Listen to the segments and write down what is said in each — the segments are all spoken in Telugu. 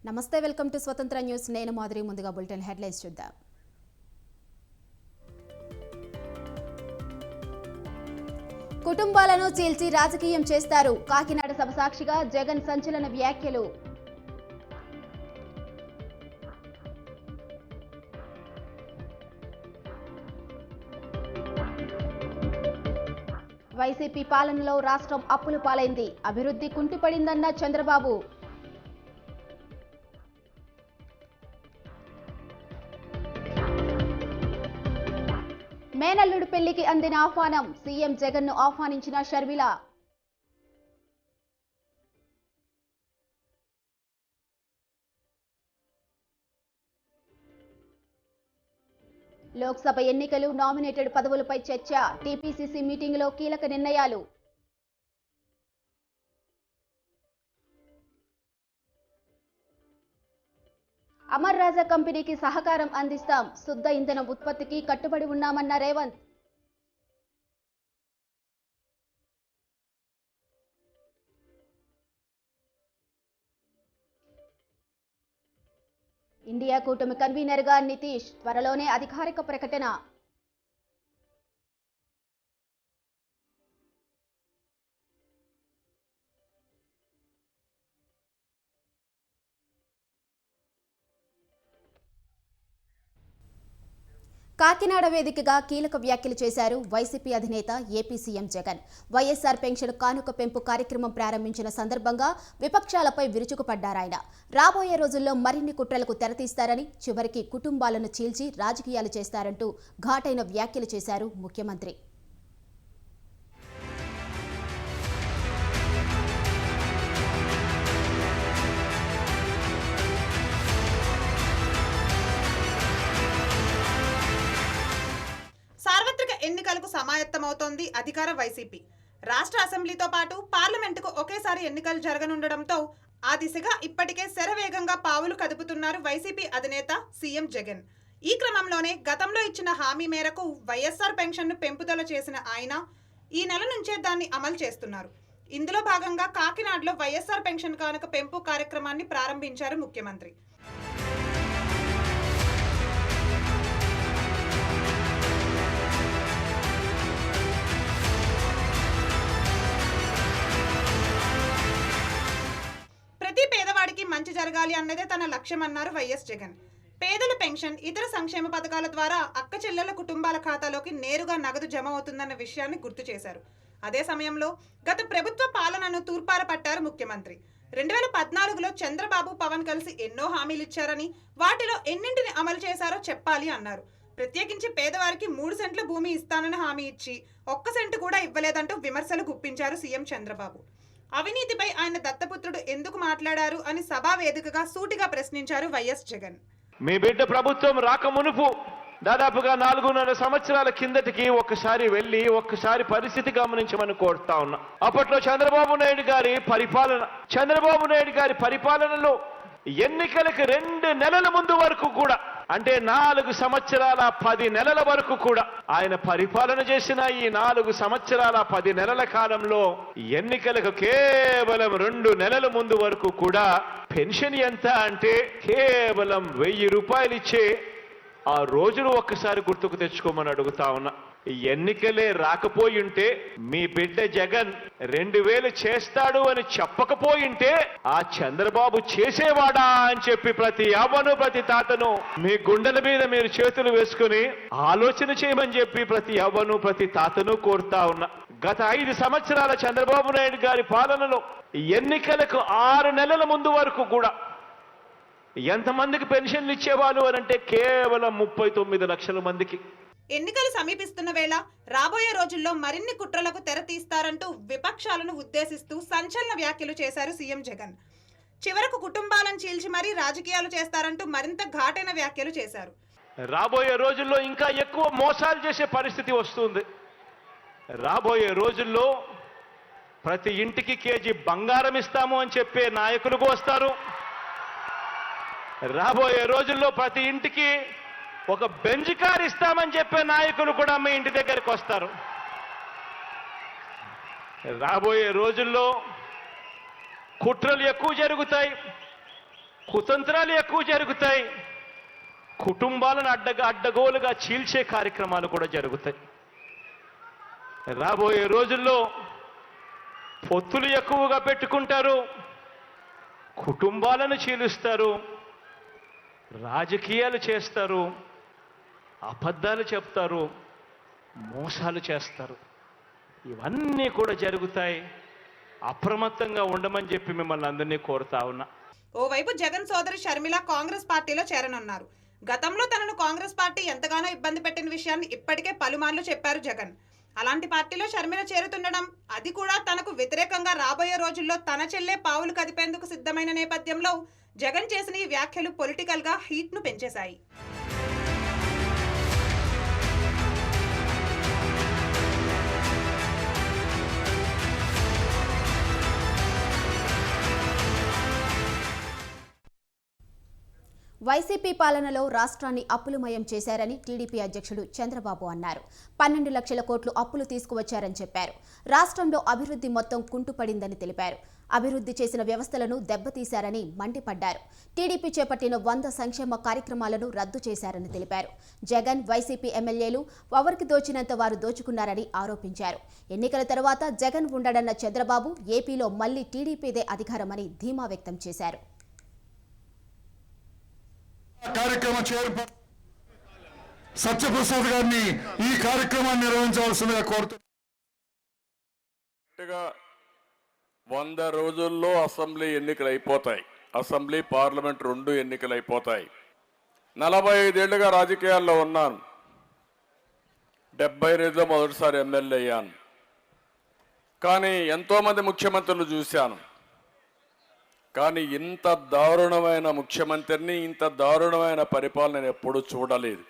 నమస్తే, వెల్కమ్ టు స్వతంత్ర న్యూస్. నేను మాధురి. ముందుగా బులెటిన్ హెడ్లైన్స్ చూద్దాం. కుటుంబాలను చీల్చి రాజకీయం చేస్తారు. కాకినాడ సభ సాక్షిగా జగన్ సంచలన వ్యాఖ్యలు. వైసీపీ పాలనలో రాష్ట్రం అప్పుల పాలైంది. అభివృద్ధి కుంటిపడిందన్న చంద్రబాబు. మేనల్లుడు పెళ్లికి అందిన ఆహ్వానం. సీఎం జగన్ ను ఆహ్వానించిన షర్మిల. లోక్సభ ఎన్నికలు, నామినేటెడ్ పదవులపై చర్చ. టీపీసీసీ మీటింగులో కీలక నిర్ణయాలు. అమర్ రాజా కంపెనీకి సహకారం అందిస్తాం. శుద్ధ ఇంధనం ఉత్పత్తికి కట్టుబడి ఉన్నామన్న రేవంత్. ఇండియా కూటమి కన్వీనర్ గా నితీష్. త్వరలోనే అధికారిక ప్రకటన. కాకినాడ వేదికగా కీలక వ్యాఖ్యలు చేశారు వైసీపీ అధినేత AP CM Jagan. YSR pension కానుక పెంపు కార్యక్రమం ప్రారంభించిన సందర్భంగా విపక్షాలపై విరుచుకుపడ్డారాయన. రాబోయే రోజుల్లో మరిన్ని కుట్రలకు తెరతీస్తారని, చివరికి కుటుంబాలను చీల్చి రాజకీయాలు చేస్తారంటూ ఘాటైన వ్యాఖ్యలు చేశారు ముఖ్యమంత్రి. సార్వత్రిక ఎన్నికలకు సమాయత్తమవుతోంది అధికార వైసీపీ. రాష్ట్ర అసెంబ్లీతో పాటు పార్లమెంటుకు ఒకేసారి ఎన్నికలు జరగనుండడంతో ఆ దిశగా ఇప్పటికే శరవేగంగా పావులు కదుపుతున్నారు వైసీపీ అధినేత సీఎం జగన్. ఈ క్రమంలోనే గతంలో ఇచ్చిన హామీ మేరకు వైఎస్ఆర్ పెన్షన్ను పెంపుదల చేసిన ఆయన ఈ నెల నుంచే దాన్ని అమలు చేస్తున్నారు. ఇందులో భాగంగా కాకినాడలో వైఎస్ఆర్ పెన్షన్ కానుక పెంపు కార్యక్రమాన్ని ప్రారంభించారు ముఖ్యమంత్రి. ప్రతి పేదవాడికి మంచి జరగాలి అన్నదే తన లక్ష్యమన్నారు వైఎస్ జగన్. పేదల పెన్షన్, ఇతర సంక్షేమ పథకాల ద్వారా అక్క చెల్లెల కుటుంబాల ఖాతాలోకి నేరుగా నగదు జమ అవుతుందన్న విషయాన్ని గుర్తు చేశారు. అదే సమయంలో గత ప్రభుత్వ పాలనను తూర్పార పట్టారు ముఖ్యమంత్రి. 2014లో చంద్రబాబు, పవన్ కలిసి ఎన్నో హామీలు ఇచ్చారని, వాటిలో ఎన్నింటిని అమలు చేశారో చెప్పాలి అన్నారు. ప్రత్యేకించి పేదవారికి 3 సెంట్ల భూమి ఇస్తానని హామీ ఇచ్చి 1 సెంటు కూడా ఇవ్వలేదంటూ విమర్శలు గుప్పించారు సీఎం చంద్రబాబు. అవినీతిపై ఆయన దత్తపుత్రుడు ఎందుకు మాట్లాడారు అని సభా వేదికగా సూటిగా ప్రశ్నించారు వైఎస్ జగన్. మీ బిడ్డ ప్రభుత్వం రాకమునుపు దాదాపుగా 4.5 సంవత్సరాల కిందటికి ఒక్కసారి పరిస్థితి గమనించమని కోరుతా ఉన్నా. అప్పట్లో చంద్రబాబు నాయుడు గారి పరిపాలనలో ఎన్నికలకు 2 నెలల ముందు వరకు కూడా, అంటే 4 సంవత్సరాల 10 నెలల వరకు కూడా ఆయన పరిపాలన చేసిన ఈ 4 సంవత్సరాల 10 నెలల కాలంలో ఎన్నికలకు కేవలం 2 నెలల ముందు వరకు కూడా పెన్షన్ ఎంత అంటే కేవలం 1000 రూపాయలు ఇచ్చే ఆ రోజులు ఒక్కసారి గుర్తుకు తెచ్చుకోమని అడుగుతా ఉన్నా. ఎన్నికలే రాకపోయింటే, మీ బిడ్డ జగన్ 2000 చేస్తాడు అని చెప్పకపోయింటే ఆ చంద్రబాబు చేసేవాడా అని చెప్పి ప్రతి అవ్వను, ప్రతి తాతను మీ గుండెల మీద మీరు చేతులు వేసుకుని ఆలోచన చేయమని చెప్పి ప్రతి అవ్వను, ప్రతి తాతను కోరుతా ఉన్నా. గత 5 సంవత్సరాల చంద్రబాబు నాయుడు గారి పాలనలో ఎన్నికలకు 6 నెలల ముందు వరకు కూడా ఎంతమందికి పెన్షన్లు ఇచ్చేవాళ్ళు అని అంటే కేవలం 39 లక్షల మందికి. ఎన్నికలు సమీపిస్తున్న వేళ రాబోయే రోజుల్లో మరిన్ని కుట్రలకు తెరతీస్తారంటూ విపక్షాలను ఉద్దేశిస్తూ సంచలన వ్యాఖ్యలు చేశారు సీఎం జగన్. చివరకు కుటుంబాలను చీల్చి మరీ రాజకీయాలు చేస్తారంటూ మరింత ఘాటైన వ్యాఖ్యలు చేశారు. రాబోయే రోజుల్లో ఇంకా ఎక్కువ మోసాలు చేసే పరిస్థితి వస్తుంది. రాబోయే రోజుల్లో ప్రతి ఇంటికి కేజీ బంగారం ఇస్తాము అని చెప్పే నాయకులు వస్తారు. రాబోయే రోజుల్లో ప్రతి ఇంటికి ఒక బెంజ్ కార్ ఇస్తామని చెప్పే నాయకులు కూడా మీ ఇంటి దగ్గరికి వస్తారు. రాబోయే రోజుల్లో కుట్రలు ఎక్కువ జరుగుతాయి. కుతంత్రాలు ఎక్కువ జరుగుతాయి, కుటుంబాలను అడ్డగోలుగా చీల్చే కార్యక్రమాలు కూడా జరుగుతాయి. రాబోయే రోజుల్లో పొత్తులు ఎక్కువగా పెట్టుకుంటారు, కుటుంబాలను చీలుస్తారు, రాజకీయాలు చేస్తారు, అబద్ధాలు చెప్తారు, మోసాలు చేస్తారు. ఇవన్నీ కూడా జరుగుతాయి. అప్రమత్తంగా ఉండమని చెప్పి మిమ్మల్ని అందరినీ కోరుతా ఉన్నా. ఓవైపు జగన్ సోదరి షర్మిల కాంగ్రెస్ పార్టీలో చేరనున్నారు. గతంలో తనను కాంగ్రెస్ పార్టీ ఎంతగానో ఇబ్బంది పెట్టిన విషయాన్ని ఇప్పటికే పలుమార్లు చెప్పారు జగన్. అలాంటి పార్టీలో షర్మిల చేరుతుండడం, అది కూడా తనకు వ్యతిరేకంగా రాబోయే రోజుల్లో తన చెల్లె పావులు కదిపేందుకు సిద్ధమైన నేపథ్యంలో జగన్ చేసిన ఈ వ్యాఖ్యలు పొలిటికల్ గా హీట్ ను పెంచేశాయి. వైసీపీ పాలనలో రాష్ట్రాన్ని అప్పులమయం చేశారని టీడీపీ అధ్యక్షుడు చంద్రబాబు అన్నారు. 12 లక్షల కోట్లు అప్పులు తీసుకువచ్చారని చెప్పారు. రాష్ట్రంలో అభివృద్ధి మొత్తం కుంటుపడిందని తెలిపారు. అభివృద్ధి చేసిన వ్యవస్థలను దెబ్బతీశారని మండిపడ్డారు. టీడీపీ చేపట్టిన 100 సంక్షేమ కార్యక్రమాలను రద్దు చేశారని తెలిపారు. జగన్, వైసీపీ ఎమ్మెల్యేలు ఎవరికి దోచినంత వారు దోచుకున్నారని ఆరోపించారు. ఎన్నికల తర్వాత జగన్ ఉండడన్న చంద్రబాబు ఏపీలో మళ్లీ టీడీపీదే అధికారమని ధీమా వ్యక్తం చేశారు. కార్యక్రమం చైర్పర్సన్ సత్యప్రసాద్ గారిని ఈ కార్యక్రమాన్ని నిర్వహించవలసిందిగా కోరుతున్నా. 100 రోజుల్లో అసెంబ్లీ ఎన్నికలు అయిపోతాయి. అసెంబ్లీ పార్లమెంట్ 2 ఎన్నికలు అయిపోతాయి. 45 ఏళ్లుగా రాజకీయాల్లో ఉన్నాను. 72లో మొదటిసారి ఎమ్మెల్యే అయ్యాను. కానీ ఎంతోమంది ముఖ్యమంత్రులు చూశాను. కానీ ఇంత దారుణమైన ముఖ్యమంత్రిని, ఇంత దారుణమైన పరిపాలన ఎప్పుడూ చూడలేదు.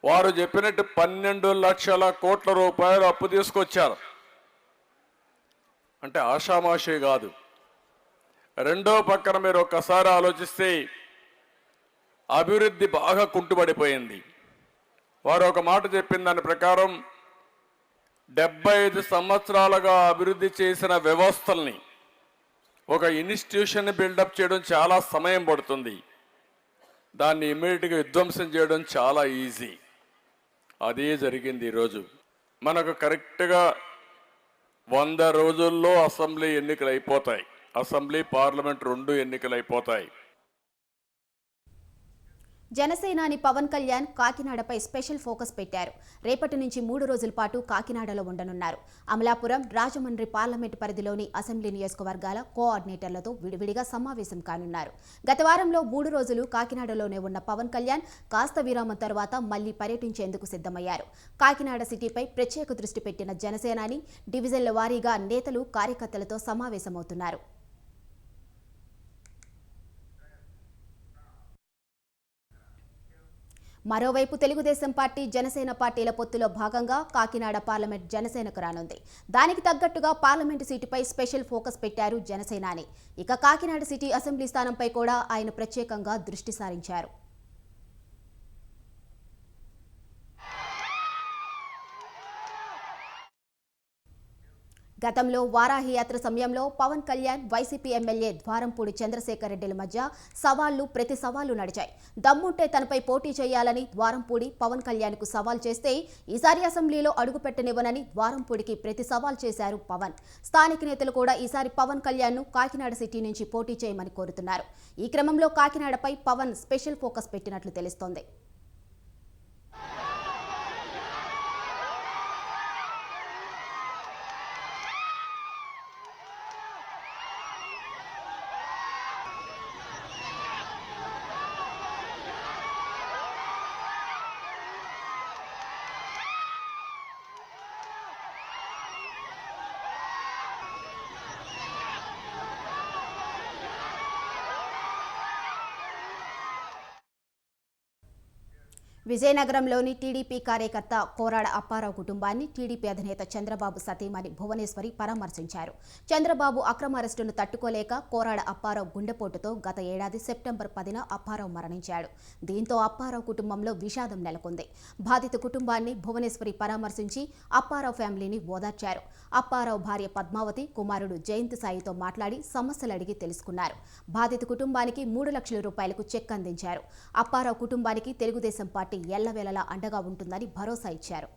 వారు చెప్పినట్టు 12 లక్షల కోట్ల రూపాయలు అప్పు తీసుకొచ్చారు అంటే ఆషామాషి కాదు. రెండో పక్కన మీరు ఒక్కసారి ఆలోచిస్తే అభివృద్ధి బాగా కుంటుపడిపోయింది. వారు ఒక మాట చెప్పిన దాని ప్రకారం 75 సంవత్సరాలుగా అభివృద్ధి చేసిన వ్యవస్థల్ని, ఒక ఇన్స్టిట్యూషన్ బిల్డప్ చేయడం చాలా సమయం పడుతుంది. దాన్ని ఇమ్మీడియట్గా విధ్వంసం చేయడం చాలా ఈజీ. అదే జరిగింది ఈరోజు. మనకు కరెక్ట్గా 100 రోజుల్లో అసెంబ్లీ ఎన్నికలు అయిపోతాయి. అసెంబ్లీ పార్లమెంట్ 2 ఎన్నికలు అయిపోతాయి. జనసేనాని పవన్ కళ్యాణ్ కాకినాడపై స్పెషల్ ఫోకస్ పెట్టారు. రేపటి నుంచి 3 రోజుల పాటు కాకినాడలో ఉండనున్నారు. అమలాపురం, రాజమండ్రి పార్లమెంటు పరిధిలోని అసెంబ్లీ నియోజకవర్గాల కోఆర్డినేటర్లతో విడివిడిగా సమావేశం కానున్నారు. గత వారంలో 3 రోజులు కాకినాడలోనే ఉన్న పవన్ కళ్యాణ్ కాస్త విరామం తర్వాత మళ్లీ పర్యటించేందుకు సిద్ధమయ్యారు. కాకినాడ సిటీపై ప్రత్యేక దృష్టి పెట్టిన జనసేనాని డివిజన్ల వారీగా నేతలు, కార్యకర్తలతో సమావేశమవుతున్నారు. మరోవైపు తెలుగుదేశం పార్టీ, జనసేన పార్టీల పొత్తులో భాగంగా కాకినాడ పార్లమెంట్ జనసేనకు రానుంది. దానికి తగ్గట్టుగా పార్లమెంటు సీటుపై స్పెషల్ ఫోకస్ పెట్టారు జనసేనాని. ఇక కాకినాడ సిటీ అసెంబ్లీ స్థానంపై కూడా ఆయన ప్రత్యేకంగా దృష్టి సారించారు. గతంలో వారాహి యాత్ర సమయంలో పవన్ కళ్యాణ్, వైసీపీ ఎమ్మెల్యే ద్వారంపూడి చంద్రశేఖర్ రెడ్డిల మధ్య ప్రతి సవాళ్లు నడిచాయి. దమ్ముంటే తనపై పోటీ చేయాలని ద్వారంపూడి పవన్ కళ్యాణ్కు సవాల్ చేస్తే ఈసారి అసెంబ్లీలో అడుగుపెట్టనివ్వనని ద్వారంపూడికి ప్రతి సవాల్ చేశారు పవన్. స్థానిక నేతలు కూడా ఈసారి పవన్ కళ్యాణ్ను కాకినాడ సిటీ నుంచి పోటీ చేయమని కోరుతున్నారు. ఈ క్రమంలో కాకినాడపై పవన్ స్పెషల్ ఫోకస్ పెట్టినట్లు తెలుస్తోంది. విజయనగరంలోని టీడీపీ కార్యకర్త కోరాడ అప్పారావు కుటుంబాన్ని టీడీపీ అధినేత చంద్రబాబు సతీమణి భువనేశ్వరి పరామర్శించారు. చంద్రబాబు అక్రమ అరెస్టును తట్టుకోలేక కోరాడ అప్పారావు గుండెపోటుతో గత ఏడాది సెప్టెంబర్ 10న అప్పారావు మరణించాడు. దీంతో అప్పారావు కుటుంబంలో విషాదం నెలకొంది. బాధిత కుటుంబాన్ని భువనేశ్వరి పరామర్శించి అప్పారావు ఫ్యామిలీని ఓదార్చారు. అప్పారావు భార్య పద్మావతి, కుమారుడు జయంత్ సాయితో మాట్లాడి సమస్యలు అడిగి తెలుసుకున్నారు. బాధిత కుటుంబానికి 3 లక్షల రూపాయలకు చెక్ అందించారు. అప్పారావు కుటుంబానికి తెలుగుదేశం పార్టీ ఎల్లవేళలా అండగా ఉంటుందని భరోసా ఇచ్చారు.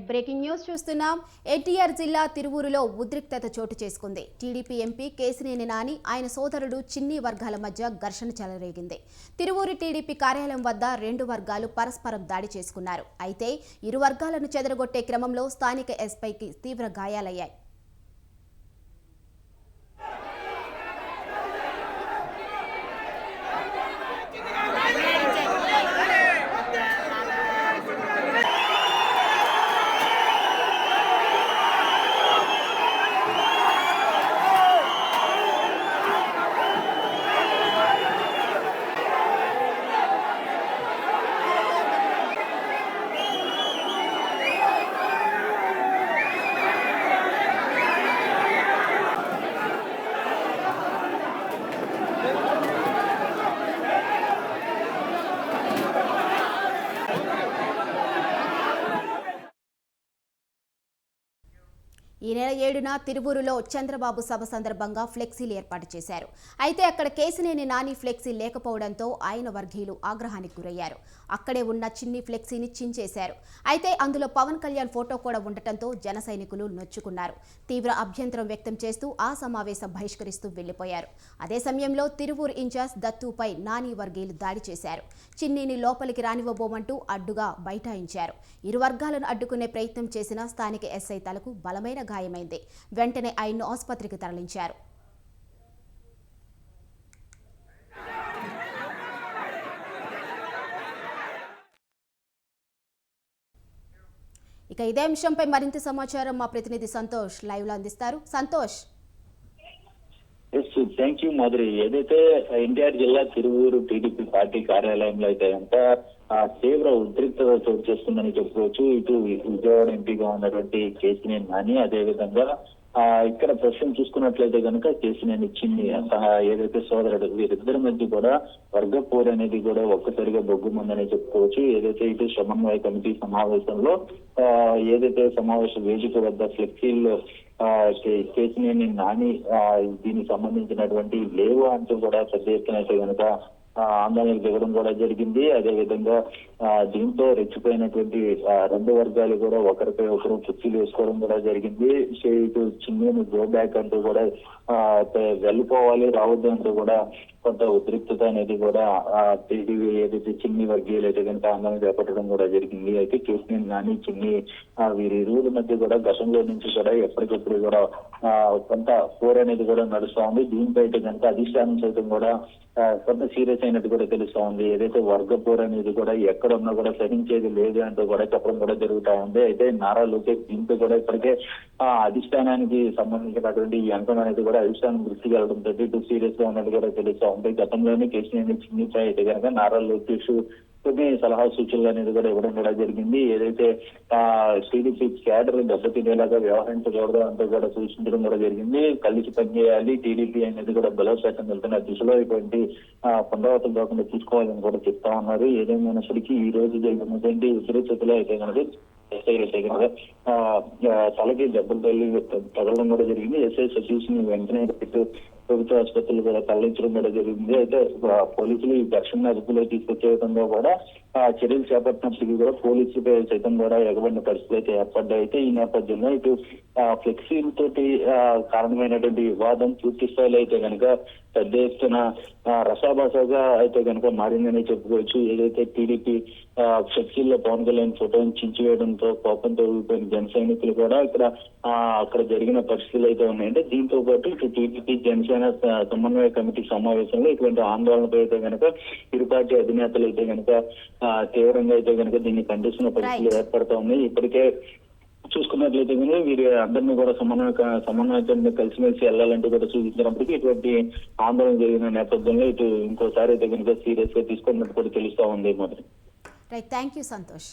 బ్రేకింగ్ న్యూస్ చూస్తున్నాం. ఎన్టీఆర్ జిల్లా తిరువూరులో ఉద్రిక్తత చోటు చేసుకుంది. టీడీపీ ఎంపీ కేశినేని నాని, ఆయన సోదరుడు చిన్ని వర్గాల మధ్య ఘర్షణ చెలరేగింది. తిరువూరు టీడీపీ కార్యాలయం వద్ద 2 వర్గాలు పరస్పరం దాడి చేసుకున్నారు. అయితే ఇరు వర్గాలను చెదరగొట్టే క్రమంలో స్థానిక ఎస్పైకి తీవ్ర గాయాలయ్యాయి. ఈ నెల 7న తిరువూరులో చంద్రబాబు సభ సందర్భంగా ఫ్లెక్సీలు ఏర్పాటు చేశారు. అయితే అక్కడ కేశినేని నాని ఫ్లెక్సీ లేకపోవడంతో ఆయన వర్గీయులు ఆగ్రహానికి గురయ్యారు. అక్కడే ఉన్న చిన్ని ఫ్లెక్సీని చించేశారు. అయితే అందులో పవన్ కళ్యాణ్ ఫోటో కూడా ఉండటంతో జన సైనికులు నొచ్చుకున్నారు. తీవ్ర అభ్యంతరం వ్యక్తం చేస్తూ ఆ సమావేశం బహిష్కరిస్తూ వెళ్లిపోయారు. అదే సమయంలో తిరువూరు ఇన్ఛార్జ్ దత్తుపై నాని వర్గీయులు దాడి చేశారు. చిన్నిని లోపలికి రానివ్వబోమంటూ అడ్డుగా బైఠాయించారు. ఇరు వర్గాలను అడ్డుకునే ప్రయత్నం చేసిన స్థానిక ఎస్ఐ తలకు బలమైన గాయమైంది. వెంటనే ఆయన్ను ఆసుపత్రికి తరలించారు. ఇక ఇదే అంశంపై మరింత సమాచారం మా ప్రతినిధి సంతోష్ లైవ్ లో అందిస్తారు. సంతోష్. Thank you Madhuri. ఏదైతే ఎన్టీఆర్ జిల్లా తిరువూరు టీడీపీ పార్టీ కార్యాలయంలో అయితే అంతా తీవ్ర ఉద్రిక్తత చోటు చేస్తుందని చెప్పుకోవచ్చు. ఇటు విజయవాడ ఎంపీగా ఉన్నటువంటి కేశినేని నాని, అదే విధంగా ఇక్కడ ప్రశ్న చూసుకున్నట్లయితే కనుక కేశినేని చిన్ని ఏదైతే సోదరుడు, వీరిద్దరి మధ్య కూడా వర్గ పోరు అనేది కూడా ఒక్కసారిగా బొగ్గుమందని చెప్పుకోవచ్చు. ఏదైతే ఇటు సమన్వయ కమిటీ సమావేశంలో ఏదైతే సమావేశ వేదిక వద్ద ఫ్లెక్సీల్లో కేశినేని నాని దీనికి సంబంధించినటువంటి లేవు అంటూ కూడా పెద్ద ఎత్తున అయితే కనుక ఆందోళనకు దిగడం కూడా జరిగింది. అదే విధంగా దీంతో రెచ్చిపోయినటువంటి 2 వర్గాలు కూడా ఒకరిపై ఒకరు కుర్చీలు వేసుకోవడం కూడా జరిగింది. ఇటు చిన్నీని గో బ్యాక్ అంటూ కూడా వెళ్ళిపోవాలి, రావద్దు అంటూ కూడా కొంత ఉద్రిక్తత అనేది కూడా టీడీపీ ఏదైతే చిన్ని వర్గీయులు అయితే కనుక ఆందోళన చేపట్టడం కూడా జరిగింది. అయితే కేశినేని నాని, చిన్ని వీరి ఇరువుల మధ్య కూడా గతంలో నుంచి కూడా ఎప్పటికప్పుడు కూడా కొంత పోర్ అనేది కూడా నడుస్తా ఉంది. దీనిపై అయితే కనుక అధిష్టానం సైతం కూడా కొంత సీరియస్ అయినట్టు కూడా తెలుస్తా ఉంది. ఏదైతే వర్గ పోర్ అనేది కూడా ఎక్కడ ఉన్నా కూడా సహించేది లేదు అంటూ కూడా చెప్పడం కూడా జరుగుతా ఉంది. అయితే నారా లోకేష్ దీంతో కూడా ఇప్పటికే అధిష్టానానికి సంబంధించినటువంటి ఈ అంశం అనేది కూడా అధిష్టానం దృష్టికి వెళ్ళడంతో ఇటు సీరియస్ గా ఉన్నది కూడా తెలుస్తా ఉంది. గతంలోనే కేశినేని చిన్నిపై అయితే కనుక నారా లోకేష్ కొన్ని సలహా సూచనలు అనేది కూడా ఇవ్వడం కూడా జరిగింది. ఏదైతే టీడీపీ క్యాడర్ దెబ్బతినేలాగా వ్యవహరించకూడదు అంటూ కూడా సూచించడం కూడా జరిగింది. కలిసి పనిచేయాలి, టీడీపీ అనేది కూడా బలోపేతం వెళ్తున్న దిశలో ఇటువంటి పునరావృతం కాకుండా చూసుకోవాలని కూడా చెప్తా ఉన్నారు. ఏదేమైనప్పటికీ ఈ రోజు జరిగినటువంటి ఉద్రిక్తతలో అయితే కనుక తలకి దెబ్బలు తగలడం కూడా జరిగింది. ఎస్ఐ సతీష్ ని వెంటనే ప్రభుత్వ ఆసుపత్రులు కూడా తరలించడం కూడా జరిగింది. అయితే పోలీసులు ఈ ఘర్షణ అదుపులో తీసుకొచ్చే విధంగా కూడా చర్యలు చేపట్టినప్పటికీ కూడా పోలీసులపై సైతం కూడా ఎగబడిన పరిస్థితులు అయితే ఏర్పడ్డాయి. అయితే ఈ నేపథ్యంలో ఇటు ఫ్లెక్సీల తోటి కారణమైనటువంటి వివాదం పూర్తి స్థాయిలో అయితే కనుక పెద్ద ఎత్తున రసాభాసగా అయితే కనుక మారిందని చెప్పుకోవచ్చు. ఏదైతే టీడీపీ ఫ్లెక్సీల్లో పవన్ కళ్యాణ్ ఫోటోని చించివేయడంతో కోపంతో ఊగిపోయిన జన సైనికులు కూడా అక్కడ జరిగిన పరిస్థితులు అయితే ఉన్నాయంటే, దీంతో పాటు ఇటు టీడీపీ జనసేన సమన్వయ కమిటీ సమావేశంలో ఇటువంటి ఆందోళనపై అయితే కనుక ఇరు పార్టీ అధినేతలు అయితే కనుక తీవ్రంగా అయితే కనుక దీన్ని ఖండిస్తున్న పరిస్థితులు ఏర్పడతా ఉన్నాయి. ఇప్పటికే చూసుకున్నట్లయితే కనుక వీరి అందరినీ కూడా సమన్వయంతో కలిసిమెలిసి వెళ్ళాలంటూ కూడా సూచించినప్పటికీ ఇటువంటి ఆందోళన జరిగిన నేపథ్యంలో ఇటు ఇంకోసారి అయితే కనుక సీరియస్ గా తీసుకున్నట్టు కూడా తెలుస్తా ఉంది. మరి రైట్, థ్యాంక్ యూ సంతోష్.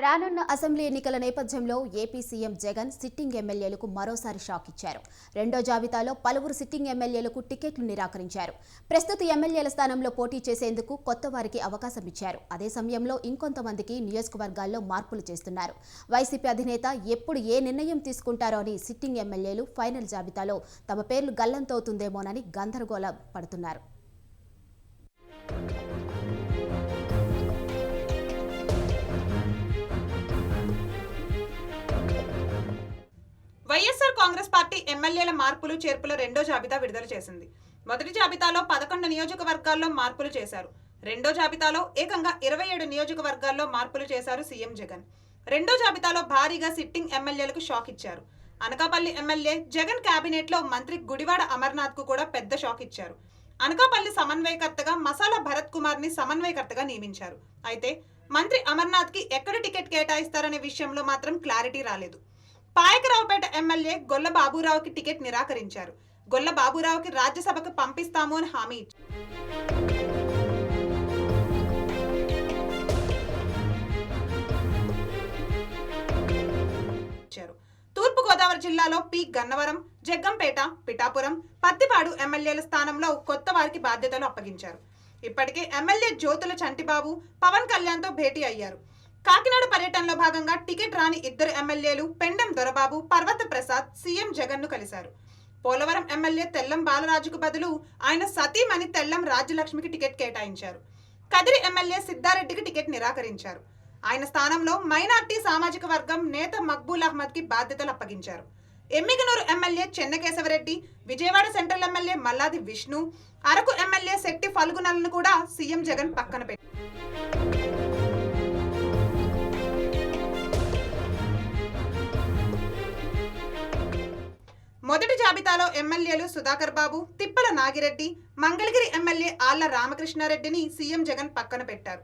రానున్న అసెంబ్లీ ఎన్నికల నేపథ్యంలో ఏపీ సీఎం జగన్ సిట్టింగ్ ఎమ్మెల్యేలకు మరోసారి షాక్ ఇచ్చారు. రెండో జాబితాలో పలువురు సిట్టింగ్ ఎమ్మెల్యేలకు టికెట్లు నిరాకరించారు. ప్రస్తుత ఎమ్మెల్యేల స్థానంలో పోటీ చేసేందుకు కొత్త వారికి అవకాశం ఇచ్చారు. అదే సమయంలో ఇంకొంతమందికి నియోజకవర్గాల్లో మార్పులు చేస్తున్నారు. వైసీపీ అధినేత ఎప్పుడు ఏ నిర్ణయం తీసుకుంటారో అని సిట్టింగ్ ఎమ్మెల్యేలు ఫైనల్ జాబితాలో తమ పేర్లు గల్లంతవుతుందేమోనని గందరగోళం పడుతున్నారు. వైఎస్ఆర్ కాంగ్రెస్ పార్టీ ఎమ్మెల్యేల మార్పులు చేర్పుల రెండో జాబితా విడుదల చేసింది. మొదటి జాబితాలో 11 నియోజకవర్గాల్లో మార్పులు చేశారు. రెండో జాబితాలో ఏకంగా 27 నియోజకవర్గాల్లో మార్పులు చేశారు సీఎం జగన్. రెండో జాబితాలో భారీగా సిట్టింగ్ ఎమ్మెల్యేలకు షాక్ ఇచ్చారు. అనకాపల్లి ఎమ్మెల్యే జగన్ కేబినెట్ లో మంత్రి గుడివాడ అమర్నాథ్ కు కూడా పెద్ద షాక్ ఇచ్చారు. అనకాపల్లి సమన్వయకర్తగా మసాలా భరత్ కుమార్ ని సమన్వయకర్తగా నియమించారు. అయితే మంత్రి అమర్నాథ్ కి ఎక్కడ టికెట్ కేటాయిస్తారనే విషయంలో మాత్రం క్లారిటీ రాలేదు. పాయకరావుపేట ఎమ్మెల్యే గొల్ల బాబురావుకి టికెట్ నిరాకరించారు. గొల్ల బాబురావుకి రాజ్యసభకు పంపిస్తాము అని హామీ ఇచ్చారు. తూర్పు గోదావరి జిల్లాలో పి గన్నవరం, జగ్గంపేట, పిఠాపురం, పత్తిపాడు ఎమ్మెల్యేల స్థానంలో కొత్త వారికి బాధ్యతలు అప్పగించారు. ఇప్పటికే ఎమ్మెల్యే జ్యోతుల చంటిబాబు పవన్ కళ్యాణ్ తో భేటీ అయ్యారు. కాకినాడ పర్యటనలో భాగంగా టికెట్ రాని ఇద్దరు ఎమ్మెల్యేలు పెండెం దొరబాబు, పర్వత ప్రసాద్ సీఎం జగన్ ను కలిశారు. పోలవరం ఎమ్మెల్యే తెల్లం బాలరాజుకు బదులు ఆయన సతీమణి తెల్లం రాజ్యలక్ష్మికి టికెట్ కేటాయించారు. కదిరి ఎమ్మెల్యే సిద్ధారెడ్డికి టికెట్ నిరాకరించారు. ఆయన స్థానంలో మైనార్టీ సామాజిక వర్గం నేత మక్బూల్ అహ్మద్ కి బాధ్యతలు అప్పగించారు. Emmiganur MLA Chennakesava Reddy, Vijayawada central MLA Malladi Vishnu, Araku MLA Shetty ఫల్గునలను కూడా సీఎం జగన్ పక్కన పెట్టారు. మొదటి జాబితాలో ఎమ్మెల్యేలు సుధాకర్ బాబు, తిప్పల నాగిరెడ్డి, మంగళగిరి ఎమ్మెల్యే ఆళ్ల రామకృష్ణారెడ్డిని సీఎం జగన్ పక్కన పెట్టారు.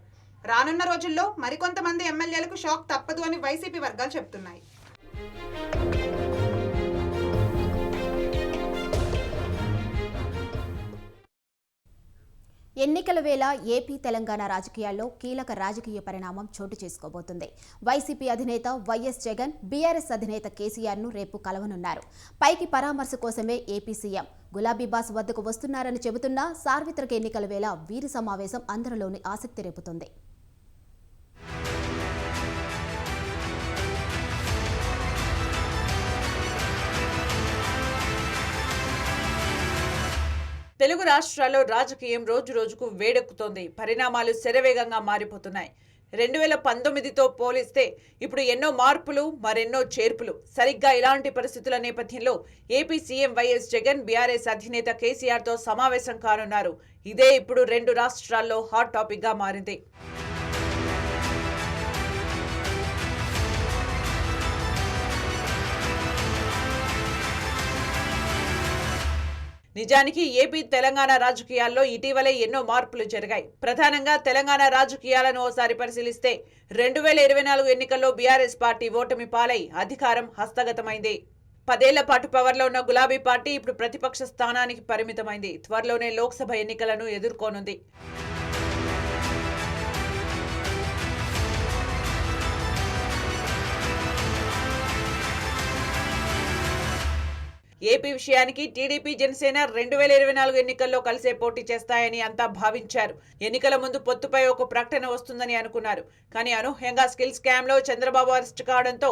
రానున్న రోజుల్లో మరికొంతమంది ఎమ్మెల్యేలకు షాక్ తప్పదు అని వైసీపీ వర్గాలు చెబుతున్నాయి. ఎన్నికల వేళ ఏపీ తెలంగాణ రాజకీయాల్లో కీలక రాజకీయ పరిణామం చోటు చేసుకోబోతుంది. వైసీపీ అధినేత వైఎస్ జగన్ బీఆర్ఎస్ అధినేత కేసీఆర్ను రేపు కలవనున్నారు. పైకి పరామర్శ కోసమే ఏపీ సీఎం గులాబీ బాస్ వద్దకు వస్తున్నారని చెబుతున్నా సార్వత్రిక ఎన్నికల వేళ వీరి సమావేశం అందరిలోని ఆసక్తి రేపుతుంది. తెలుగు రాష్ట్రాల్లో రాజకీయం రోజు రోజుకు వేడెక్కుతోంది. పరిణామాలు శరవేగంగా మారిపోతున్నాయి. 2019తో పోలిస్తే ఇప్పుడు ఎన్నో మార్పులు, మరెన్నో చేర్పులు. సరిగ్గా ఇలాంటి పరిస్థితుల నేపథ్యంలో AP CM YS Jagan BRS అధినేత కేసీఆర్తో సమావేశం కానున్నారు. ఇదే ఇప్పుడు 2 రాష్ట్రాల్లో హాట్ టాపిక్గా మారింది. నిజానికి ఏపీ తెలంగాణ రాజకీయాల్లో ఇటీవలే ఎన్నో మార్పులు జరిగాయి. ప్రధానంగా తెలంగాణ రాజకీయాలను ఓసారి పరిశీలిస్తే 2024 ఎన్నికల్లో బీఆర్ఎస్ పార్టీ ఓటమి పాలై అధికారం హస్తగతమైంది. 10 ఏళ్ల పాటు పవర్లో ఉన్న గులాబీ పార్టీ ఇప్పుడు ప్రతిపక్ష స్థానానికి పరిమితమైంది. త్వరలోనే లోక్సభ ఎన్నికలను ఎదుర్కోనుంది. ఏపీ విషయానికి టీడీపీ జనసేన 2024 ఎన్నికల్లో కలిసే పోటీ చేస్తాయని అంతా భావించారు. ఎన్నికల ముందు పొత్తుపై ఒక ప్రకటన వస్తుందని అనుకున్నారు. కానీ అనూహ్యంగా స్కిల్ స్కామ్ లో చంద్రబాబు అరెస్ట్ కావడంతో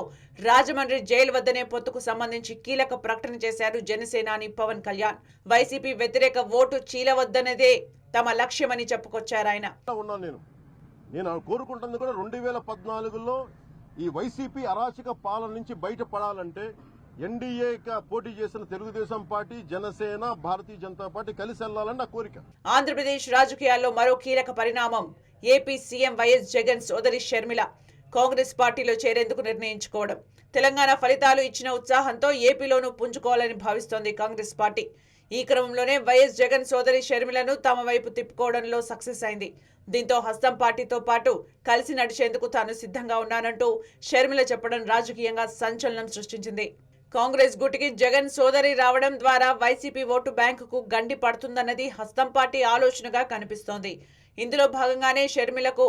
రాజమండ్రి జైలు వద్దనే పొత్తుకు సంబంధించి కీలక ప్రకటన చేశారు జనసేనాని పవన్ కళ్యాణ్. వైసీపీ వ్యతిరేక ఓటు చీలవద్దనేదే తమ లక్ష్యమని చెప్పుకొచ్చారు ఆయన. నేను కోరుకుంటుంది కూడా 2014లో ఈ వైసీపీ అరాచక పాలన నుంచి బయటపడాలంటే ఎన్డీఏగా పోటీ చేసిన తెలుగుదేశం పార్టీ, జనసేన, భారతీయ జనతా పార్టీ కలిసి వెళ్లాలని నా కోరిక. ఆంధ్రప్రదేశ్ రాజకీయాల్లో మరో కీలక పరిణామం ఏపీ సీఎం వైఎస్ జగన్ సోదరి షర్మిల కాంగ్రెస్ పార్టీలో చేరేందుకు నిర్ణయించుకోవడం. తెలంగాణ ఫలితాలు ఇచ్చిన ఉత్సాహంతో ఏపీలోనూ పుంజుకోవాలని భావిస్తోంది కాంగ్రెస్ పార్టీ. ఈ క్రమంలోనే వైఎస్ జగన్ సోదరి షర్మిలను తమ వైపు తిప్పుకోవడంలో సక్సెస్ అయింది. దీంతో హస్తం పార్టీతో పాటు కలిసి నడిచేందుకు తాను సిద్ధంగా ఉన్నానంటూ షర్మిల చెప్పడం రాజకీయంగా సంచలనం సృష్టించింది. కాంగ్రెస్ గుటికి జగన్ సోదరి రావడం ద్వారా వైసీపీ ఓటు బ్యాంకుకు గండి పడుతుందన్నది హస్తం పార్టీ ఆలోచనగా కనిపిస్తోంది. ఇందులో భాగంగానే షర్మిలకు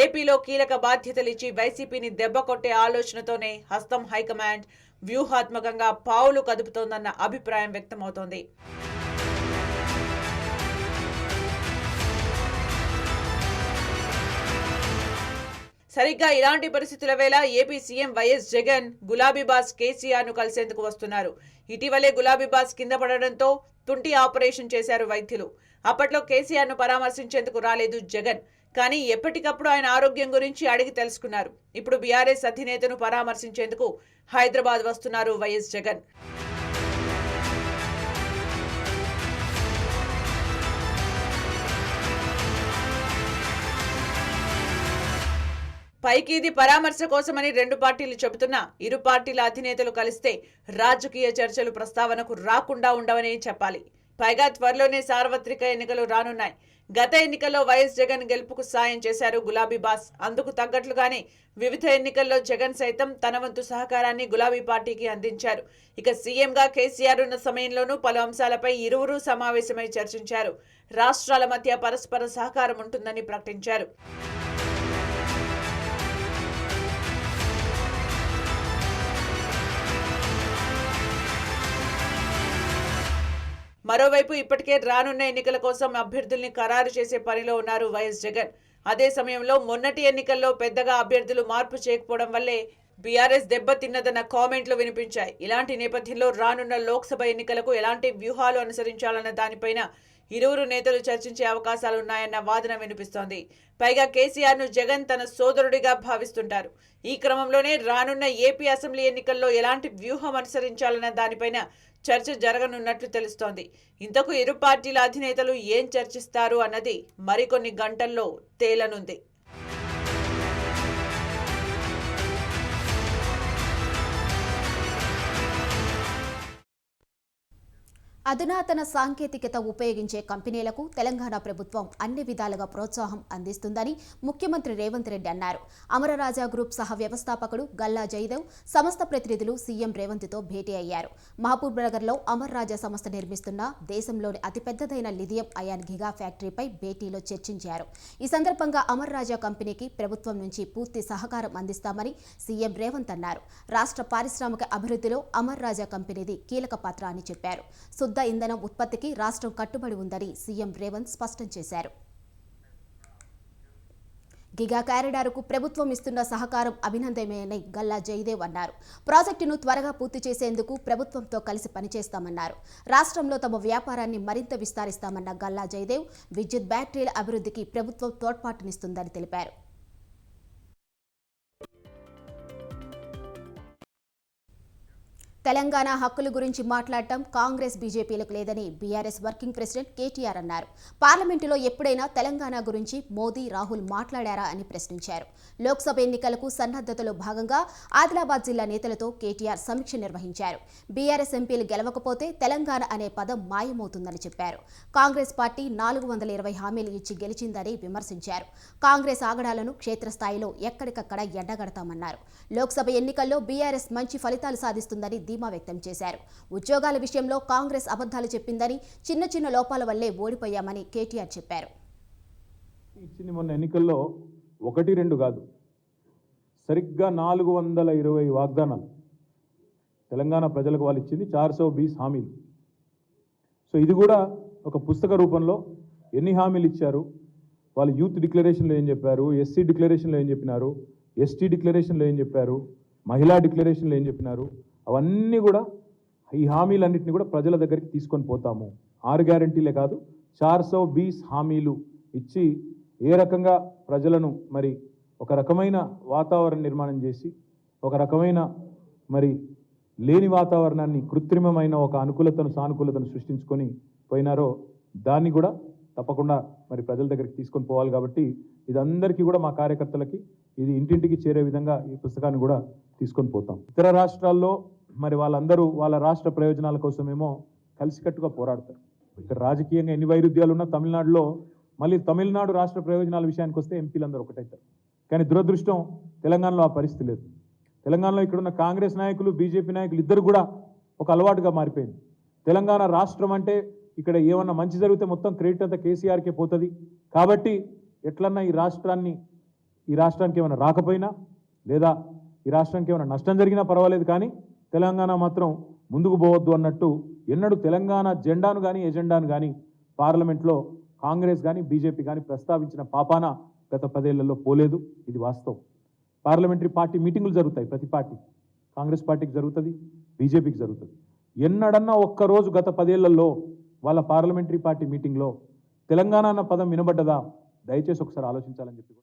ఏపీలో కీలక బాధ్యతలు ఇచ్చి వైసీపీని దెబ్బకొట్టే ఆలోచనతోనే హస్తం హైకమాండ్ వ్యూహాత్మకంగా పావులు కదుపుతోందన్న అభిప్రాయం వ్యక్తమవుతోంది. సరిగ్గా ఇలాంటి పరిస్థితుల వేళ ఏపీ సీఎం వైఎస్ జగన్ గులాబీ బాస్ కేసీఆర్ ను కలిసేందుకు వస్తున్నారు. ఇటీవలే గులాబీ బాస్ కింద పడడంతో తుంటి ఆపరేషన్ చేశారు వైద్యులు. అప్పట్లో కేసీఆర్ ను పరామర్శించేందుకు రాలేదు జగన్. కానీ ఎప్పటికప్పుడు ఆయన ఆరోగ్యం గురించి అడిగి తెలుసుకున్నారు. ఇప్పుడు బీఆర్ఎస్ అధినేతను పరామర్శించేందుకు హైదరాబాద్ వస్తున్నారు వైఎస్ జగన్. పైకి ఇది పరామర్శ కోసమని రెండు పార్టీలు చెబుతున్నా ఇరు పార్టీల అధినేతలు కలిస్తే రాజకీయ చర్చలు ప్రస్తావనకు రాకుండా ఉండవని చెప్పాలి. పైగా త్వరలోనే సార్వత్రిక ఎన్నికలు రానున్నాయి. గత ఎన్నికల్లో వైఎస్ జగన్ గెలుపుకు సాయం చేశారు గులాబీ బాస్. అందుకు తగ్గట్లుగానే వివిధ ఎన్నికల్లో జగన్ సైతం తన వంతు సహకారాన్ని గులాబీ పార్టీకి అందించారు. ఇక సీఎంగా కేసీఆర్ ఉన్న సమయంలోనూ పలు అంశాలపై ఇరువురు సమావేశమై చర్చించారు. రాష్ట్రాల మధ్య పరస్పర సహకారం ఉంటుందని ప్రకటించారు. మరోవైపు ఇప్పటికే రానున్న ఎన్నికల కోసం అభ్యర్థుల్ని ఖరారు చేసే పనిలో ఉన్నారు వైఎస్ జగన్. అదే సమయంలో మొన్నటి ఎన్నికల్లో పెద్దగా అభ్యర్థులు మార్పు చేయకపోవడం వల్లే బీఆర్ఎస్ దెబ్బతిన్నదన్న కామెంట్లు వినిపించాయి. ఇలాంటి నేపథ్యంలో రానున్న లోక్సభ ఎన్నికలకు ఎలాంటి వ్యూహాలు అనుసరించాలన్న దానిపైన ఇరువురు నేతలు చర్చించే అవకాశాలున్నాయన్న వాదన వినిపిస్తోంది. పైగా కేసీఆర్ ను జగన్ తన సోదరుడిగా భావిస్తుంటారు. ఈ క్రమంలోనే రానున్న ఏపీ అసెంబ్లీ ఎన్నికల్లో ఎలాంటి వ్యూహం అనుసరించాలన్న దానిపైన చర్చ జరగనున్నట్లు తెలుస్తోంది. ఇంతకు ఇరు పార్టీల అధినేతలు ఏం చర్చిస్తారు అన్నది మరికొన్ని గంటల్లో తేలనుంది. అధునాతన సాంకేతికత ఉపయోగించే కంపెనీలకు తెలంగాణ ప్రభుత్వం అన్ని విధాలుగా ప్రోత్సాహం అందిస్తుందని ముఖ్యమంత్రి రేవంత్ రెడ్డి అన్నారు. అమరరాజా గ్రూప్ సహ వ్యవస్థాపకుడు గల్లా జయదేవ్ సంస్థ ప్రతినిధులు సీఎం రేవంత్తో భేటీ అయ్యారు. మహబూబ్ నగర్లో అమర్రాజా సంస్థ నిర్మిస్తున్న దేశంలోని అతిపెద్దదైన లిథియం అయాన్ గిగా ఫ్యాక్టరీపై భేటీలో చర్చించారు. ఈ సందర్భంగా అమర్రాజా కంపెనీకి ప్రభుత్వం నుంచి పూర్తి సహకారం అందిస్తామని సీఎం రేవంత్ అన్నారు. రాష్ట్ర పారిశ్రామిక అభివృద్ధిలో అమర్రాజా కంపెనీది కీలక పాత్ర అని చెప్పారు. శుద్ధ ఇంధనం ఉత్పత్తికి రాష్ట్రం కట్టుబడి ఉందని సీఎం రేవంత్ స్పష్టం చేశారు. గిగా కారిడార్కు ప్రభుత్వం ఇస్తున్న సహకారం అభినందనీయమని గల్లా జయదేవ్ అన్నారు. ప్రాజెక్టును త్వరగా పూర్తి చేసేందుకు ప్రభుత్వంతో కలిసి పనిచేస్తామన్నారు. రాష్ట్రంలో తమ వ్యాపారాన్ని మరింత విస్తరిస్తామన్న గల్లా జయదేవ్ విద్యుత్ బ్యాటరీల అభివృద్ధికి ప్రభుత్వం తోడ్పాటునిస్తుందని తెలిపారు. తెలంగాణ హక్కుల గురించి మాట్లాడటం కాంగ్రెస్ బీజేపీలకు లేదని బీఆర్ఎస్ వర్కింగ్ ప్రెసిడెంట్ కేటీఆర్ అన్నారు. పార్లమెంటులో ఎప్పుడైనా తెలంగాణ గురించి మోదీ, రాహుల్ మాట్లాడారా అని ప్రశ్నించారు. లోక్సభ ఎన్నికలకు సన్నద్ధతలో భాగంగా ఆదిలాబాద్ జిల్లా నేతలతో కేటీఆర్ సమీక్ష నిర్వహించారు. బీఆర్ఎస్ ఎంపీలు గెలవకపోతే తెలంగాణ అనే పదం మాయమవుతుందని చెప్పారు. కాంగ్రెస్ పార్టీ 420 హామీలు ఇచ్చి గెలిచిందని విమర్శించారు. కాంగ్రెస్ ఆగడాలను క్షేత్రస్థాయిలో ఎక్కడికక్కడ ఎండగడతామన్నారు. లోక్సభ ఎన్నికల్లో బీఆర్ఎస్ మంచి ఫలితాలు సాధిస్తుందని ధీమా వ్యక్తం చేశారు. ఉద్యోగాల విషయంలో కాంగ్రెస్ అబద్ధాలు చెప్పిందని, చిన్న చిన్న లోపాల వల్లే ఓడిపోయామని కేటీఆర్ చెప్పారు. ఇచ్చింది మొన్న ఎన్నికల్లో 1-2 కాదు, సరిగ్గా 420 వాగ్దానాలు. తెలంగాణ ప్రజలకు వాళ్ళు ఇచ్చింది 420 హామీలు. సో ఇది కూడా ఒక పుస్తక రూపంలో ఎన్ని హామీలు ఇచ్చారు, వాళ్ళు యూత్ డిక్లరేషన్లో ఏం చెప్పారు, ఎస్సీ డిక్లరేషన్లో ఏం చెప్పినారు, ఎస్టీ డిక్లరేషన్లో ఏం చెప్పారు, మహిళా డిక్లరేషన్లో ఏం చెప్పినారు, అవన్నీ కూడా ఈ హామీలన్నింటినీ కూడా ప్రజల దగ్గరికి తీసుకొని పోతాము. 6 గ్యారంటీలే కాదు, 420 హామీలు ఇచ్చి ఏ రకంగా ప్రజలను మరి ఒక రకమైన వాతావరణ నిర్మాణం చేసి ఒక రకమైన మరి లేని వాతావరణాన్ని కృత్రిమమైన ఒక అనుకూలతను సానుకూలతను సృష్టించుకొని పోయినారో దాన్ని కూడా తప్పకుండా మరి ప్రజల దగ్గరికి తీసుకొని పోవాలి. కాబట్టి ఇదందరికీ కూడా మా కార్యకర్తలకి ఇది ఇంటింటికి చేరే విధంగా ఈ పుస్తకాన్ని కూడా తీసుకొని పోతాం. ఇతర రాష్ట్రాల్లో మరి వాళ్ళందరూ వాళ్ళ రాష్ట్ర ప్రయోజనాల కోసమేమో కలిసికట్టుగా పోరాడతారు. ఇక్కడ రాజకీయంగా ఎన్ని వైరుధ్యాలు ఉన్నా తమిళనాడులో మళ్ళీ తమిళనాడు రాష్ట్ర ప్రయోజనాల విషయానికి వస్తే ఎంపీలందరూ ఒకటవుతారు. కానీ దురదృష్టం తెలంగాణలో ఆ పరిస్థితి లేదు. తెలంగాణలో ఇక్కడున్న కాంగ్రెస్ నాయకులు బీజేపీ నాయకులు ఇద్దరు కూడా ఒక అలవాటుగా మారిపోయింది. తెలంగాణ రాష్ట్రం అంటే ఇక్కడ ఏమన్నా మంచి జరిగితే మొత్తం క్రెడిట్ అంతా కేసీఆర్కే పోతుంది. కాబట్టి ఎట్లన్నా ఈ రాష్ట్రానికి ఏమైనా రాకపోయినా లేదా ఈ రాష్ట్రానికి ఏమైనా నష్టం జరిగినా పర్వాలేదు, కానీ తెలంగాణ మాత్రం ముందుకు పోవద్దు అన్నట్టు ఎన్నడూ తెలంగాణ జెండాను కానీ ఎజెండాను కానీ పార్లమెంట్లో కాంగ్రెస్ కానీ బీజేపీ కానీ ప్రస్తావించిన పాపాన గత 10 ఏళ్లలో పోలేదు. ఇది వాస్తవం. పార్లమెంటరీ పార్టీ మీటింగులు జరుగుతాయి, ప్రతి పార్టీ కాంగ్రెస్ పార్టీకి జరుగుతుంది, బీజేపీకి జరుగుతుంది. ఎన్నడన్నా ఒక్కరోజు గత 10 ఏళ్లలో వాళ్ళ పార్లమెంటరీ పార్టీ మీటింగ్లో తెలంగాణ అన్న పదం వినబడ్డదా? దయచేసి ఒకసారి ఆలోచించాలని చెప్పి.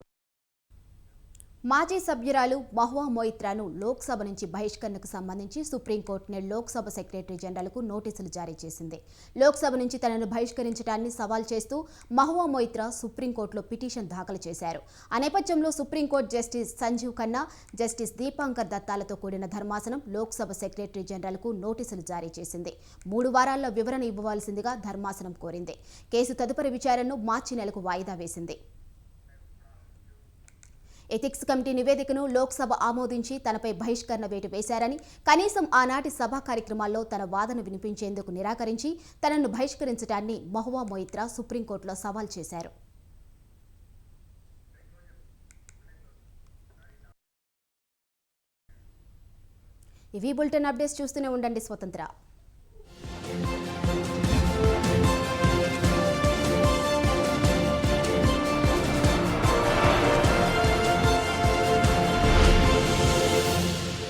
మాజీ సభ్యురాలు మహువా మొయిత్రాను లోక్సభ నుంచి బహిష్కరణకు సంబంధించి సుప్రీంకోర్టు నేడు లోక్సభ సెక్రటరీ జనరల్కు నోటీసులు జారీ చేసింది. లోక్సభ నుంచి తనను బహిష్కరించడాన్ని సవాల్ చేస్తూ మహువా మొయిత్రా సుప్రీంకోర్టులో పిటిషన్ దాఖలు చేశారు. ఆ నేపథ్యంలో supreme court justice Sanjiv Khanna, justice Dipankar దత్తాలతో కూడిన ధర్మాసనం లోక్సభ సెక్రటరీ జనరల్కు నోటీసులు జారీ చేసింది. 3 వారాల్లో వివరణ ఇవ్వవలసిందిగా ధర్మాసనం కోరింది. కేసు తదుపరి విచారణను మార్చి నెలకు వాయిదా వేసింది. ఎథిక్స్ కమిటీ నివేదికను లోక్సభ ఆమోదించి తనపై బహిష్కరణ వేటు వేశారని, కనీసం ఆనాటి సభా కార్యక్రమాల్లో తన వాదన వినిపించేందుకు నిరాకరించి తనను బహిష్కరించడాన్ని మహువా మొయిత్రా సుప్రీంకోర్టులో సవాల్ చేశారు. ఇవి బులెటిన్ అప్డేట్స్. చూస్తూనే ఉండండి స్వతంత్ర.